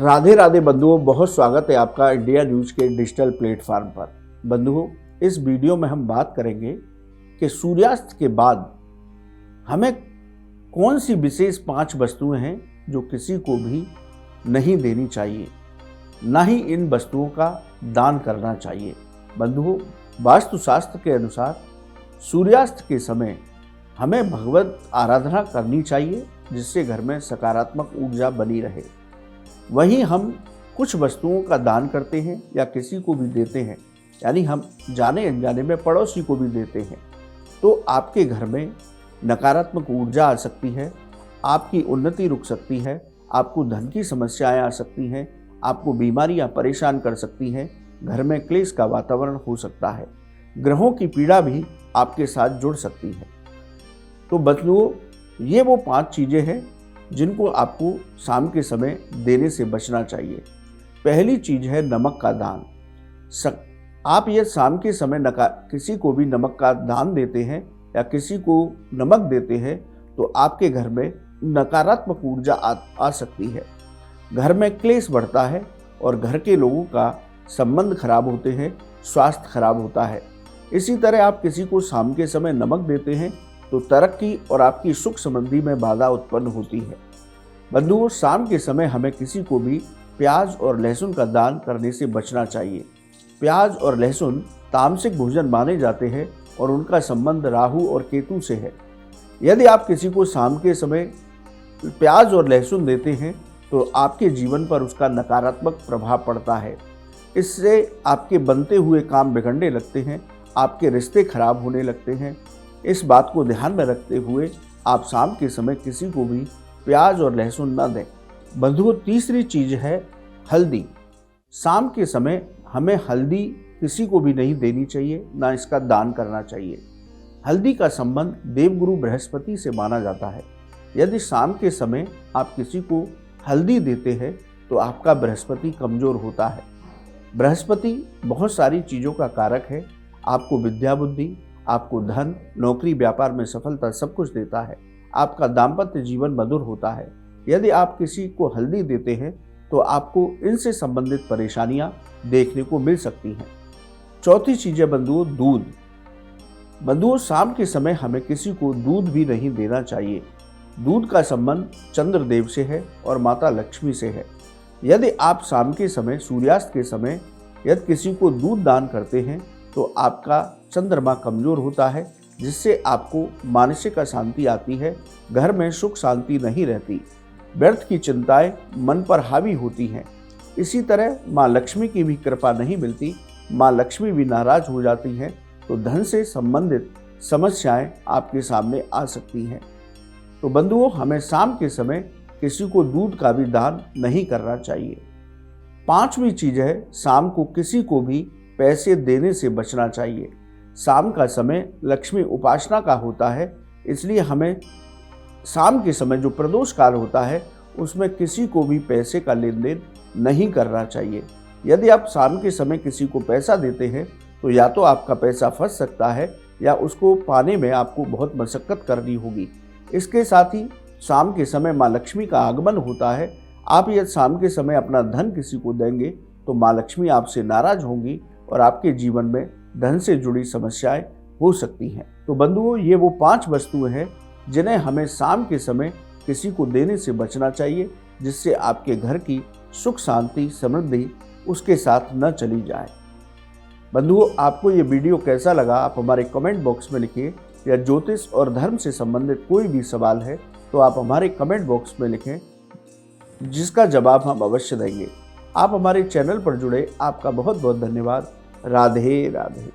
राधे राधे बंधुओं, बहुत स्वागत है आपका इंडिया न्यूज के डिजिटल प्लेटफॉर्म पर। बंधुओं, इस वीडियो में हम बात करेंगे कि सूर्यास्त के बाद हमें कौन सी विशेष 5 वस्तुएं हैं जो किसी को भी नहीं देनी चाहिए, ना ही इन वस्तुओं का दान करना चाहिए। बंधुओं, वास्तुशास्त्र के अनुसार सूर्यास्त के समय हमें भगवत आराधना करनी चाहिए, जिससे घर में सकारात्मक ऊर्जा बनी रहे। वहीं हम कुछ वस्तुओं का दान करते हैं या किसी को भी देते हैं, यानी हम जाने अनजाने में पड़ोसी को भी देते हैं, तो आपके घर में नकारात्मक ऊर्जा आ सकती है, आपकी उन्नति रुक सकती है, आपको धन की समस्याएं आ सकती हैं, आपको बीमारियां परेशान कर सकती हैं, घर में क्लेश का वातावरण हो सकता है, ग्रहों की पीड़ा भी आपके साथ जुड़ सकती है। तो बंधुओं, ये वो 5 चीज़ें हैं जिनको आपको शाम के समय देने से बचना चाहिए। पहली चीज़ है नमक का दान। आप ये शाम के समय किसी को भी नमक का दान देते हैं या किसी को नमक देते हैं तो आपके घर में नकारात्मक ऊर्जा आ सकती है, घर में क्लेश बढ़ता है और घर के लोगों का संबंध खराब होते हैं, स्वास्थ्य खराब होता है। इसी तरह आप किसी को शाम के समय नमक देते हैं तो तरक्की और आपकी सुख समृद्धि में बाधा उत्पन्न होती है। बंधुओं, शाम के समय हमें किसी को भी प्याज और लहसुन का दान करने से बचना चाहिए। प्याज और लहसुन तामसिक भोजन माने जाते हैं और उनका संबंध राहु और केतु से है। यदि आप किसी को शाम के समय प्याज और लहसुन देते हैं तो आपके जीवन पर उसका नकारात्मक प्रभाव पड़ता है। इससे आपके बनते हुए काम बिगड़ने लगते हैं, आपके रिश्ते खराब होने लगते हैं। इस बात को ध्यान में रखते हुए आप शाम के समय किसी को भी प्याज और लहसुन न दें। बंधुओं, तीसरी चीज़ है हल्दी। शाम के समय हमें हल्दी किसी को भी नहीं देनी चाहिए, ना इसका दान करना चाहिए। हल्दी का संबंध देवगुरु बृहस्पति से माना जाता है। यदि शाम के समय आप किसी को हल्दी देते हैं तो आपका बृहस्पति कमज़ोर होता है। बृहस्पति बहुत सारी चीज़ों का कारक है, आपको विद्या बुद्धि, आपको धन, नौकरी, व्यापार में सफलता सब कुछ देता है। आपका दाम्पत्य जीवन मधुर होता है। यदि आप किसी को हल्दी देते हैं तो आपको इनसे संबंधित परेशानियां देखने को मिल सकती हैं। चौथी चीज़ है बंधुओं, दूध। बंधुओं, शाम के समय हमें किसी को दूध भी नहीं देना चाहिए। दूध का संबंध चंद्रदेव से है और माता लक्ष्मी से है। यदि आप शाम के समय, सूर्यास्त के समय यदि किसी को दूध दान करते हैं तो आपका चंद्रमा कमज़ोर होता है, जिससे आपको मानसिक अशांति आती है, घर में सुख शांति नहीं रहती, व्यर्थ की चिंताएं मन पर हावी होती हैं। इसी तरह माँ लक्ष्मी की भी कृपा नहीं मिलती, माँ लक्ष्मी भी नाराज हो जाती हैं, तो धन से संबंधित समस्याएं आपके सामने आ सकती हैं। तो बंधुओं, हमें शाम के समय किसी को दूध का भी दान नहीं करना चाहिए। 5वीं चीज़ है, शाम को किसी को भी पैसे देने से बचना चाहिए। शाम का समय लक्ष्मी उपासना का होता है, इसलिए हमें शाम के समय जो प्रदोष काल होता है उसमें किसी को भी पैसे का लेन देन नहीं करना चाहिए। यदि आप शाम के समय किसी को पैसा देते हैं तो या तो आपका पैसा फंस सकता है या उसको पाने में आपको बहुत मशक्कत करनी होगी। इसके साथ ही शाम के समय माँ लक्ष्मी का आगमन होता है। आप यदि शाम के समय अपना धन किसी को देंगे तो माँ लक्ष्मी आपसे नाराज होंगी और आपके जीवन में धन से जुड़ी समस्याएं हो सकती हैं। तो बंधुओं, ये वो 5 वस्तुएं हैं जिन्हें हमें शाम के समय किसी को देने से बचना चाहिए, जिससे आपके घर की सुख शांति समृद्धि उसके साथ न चली जाए। बंधुओं, आपको ये वीडियो कैसा लगा आप हमारे कमेंट बॉक्स में लिखिए, या ज्योतिष और धर्म से संबंधित कोई भी सवाल है तो आप हमारे कमेंट बॉक्स में लिखें, जिसका जवाब हम अवश्य देंगे। आप हमारे चैनल पर जुड़े, आपका बहुत बहुत धन्यवाद। राधे राधे।